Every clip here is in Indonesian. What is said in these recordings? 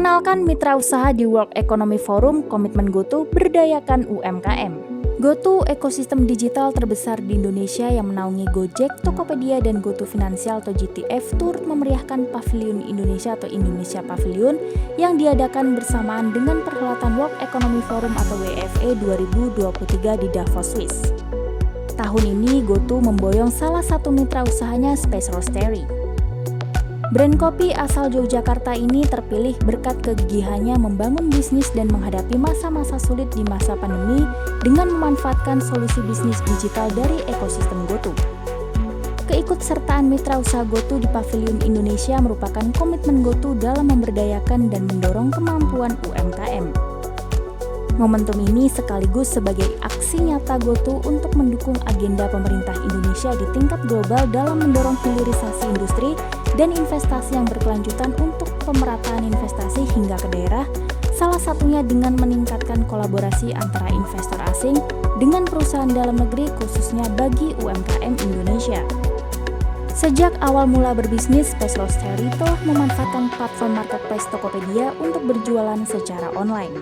Perkenalkan mitra usaha di World Economic Forum, komitmen GoTo berdayakan UMKM. GoTo ekosistem digital terbesar di Indonesia yang menaungi Gojek, Tokopedia, dan GoTo Finansial atau GTF turut memeriahkan Pavilion Indonesia atau Indonesia Pavilion yang diadakan bersamaan dengan perhelatan World Economic Forum atau WEF 2023 di Davos, Swiss. Tahun ini GoTo memboyong salah satu mitra usahanya Space Roastery. Brand kopi asal Yogyakarta ini terpilih berkat kegigihannya membangun bisnis dan menghadapi masa-masa sulit di masa pandemi dengan memanfaatkan solusi bisnis digital dari ekosistem GoTo. Keikutsertaan mitra usaha GoTo di Pavilion Indonesia merupakan komitmen GoTo dalam memberdayakan dan mendorong kemampuan UMKM. Momentum ini sekaligus sebagai aksi nyata GoTo untuk mendukung agenda pemerintah Indonesia di tingkat global dalam mendorong hilirisasi industri dan investasi yang berkelanjutan untuk pemerataan investasi hingga ke daerah, salah satunya dengan meningkatkan kolaborasi antara investor asing dengan perusahaan dalam negeri khususnya bagi UMKM Indonesia. Sejak awal mula berbisnis, Space Roastery telah memanfaatkan platform marketplace Tokopedia untuk berjualan secara online.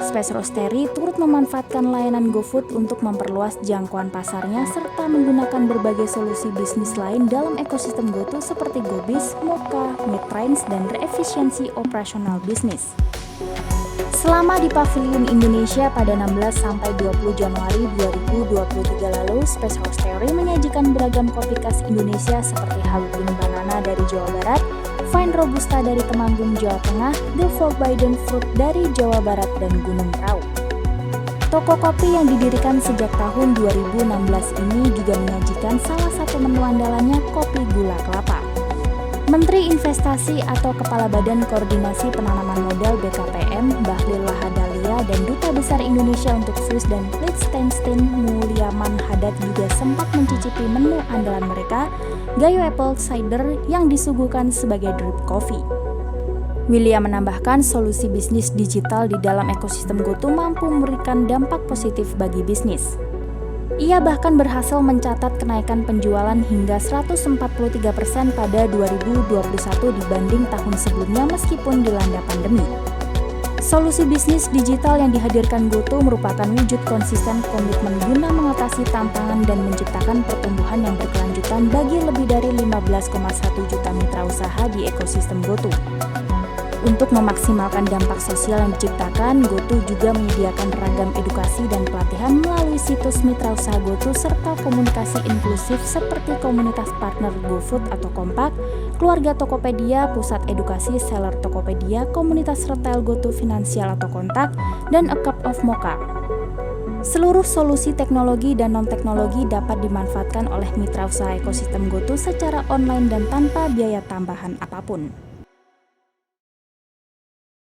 Space Roastery turut memanfaatkan layanan GoFood untuk memperluas jangkauan pasarnya serta menggunakan berbagai solusi bisnis lain dalam ekosistem GoTo seperti GoBiz, Moka, Midrange, dan reefisiensi operasional bisnis. Selama di Pavilion Indonesia pada 16-20 Januari 2023 lalu, Space Roastery menyajikan beragam kopi khas Indonesia seperti Halutin Banana dari Jawa Barat, Fine Robusta dari Temanggung, Jawa Tengah, The Forbidden Fruit dari Jawa Barat, dan Gunung Prau. Toko kopi yang didirikan sejak tahun 2016 ini juga menyajikan salah satu menu andalannya kopi gula kelapa. Menteri Investasi atau Kepala Badan Koordinasi Penanaman Modal BKPM, Bahlil Lahadalia, dan Duta Besar Indonesia untuk Swiss dan Liechtenstein, Mulyaman Hadad juga sempat mencicipi menu andalan mereka, Gayo Apple Cider yang disuguhkan sebagai drip coffee. William menambahkan solusi bisnis digital di dalam ekosistem GoTo mampu memberikan dampak positif bagi bisnis. Ia bahkan berhasil mencatat kenaikan penjualan hingga 143% pada 2021 dibanding tahun sebelumnya meskipun dilanda pandemi. Solusi bisnis digital yang dihadirkan GoTo merupakan wujud konsisten komitmen guna mengatasi tantangan dan menciptakan pertumbuhan yang berkelanjutan bagi lebih dari 15,1 juta mitra usaha di ekosistem GoTo. Untuk memaksimalkan dampak sosial yang diciptakan, GoTo juga menyediakan ragam edukasi dan pelatihan melalui situs mitra usaha GoTo serta komunikasi inklusif seperti komunitas partner GoFood atau Kompak, keluarga Tokopedia, pusat edukasi seller Tokopedia, komunitas retail GoTo Finansial atau Kontak, dan A Cup of Mocha. Seluruh solusi teknologi dan non-teknologi dapat dimanfaatkan oleh mitra usaha ekosistem GoTo secara online dan tanpa biaya tambahan apapun.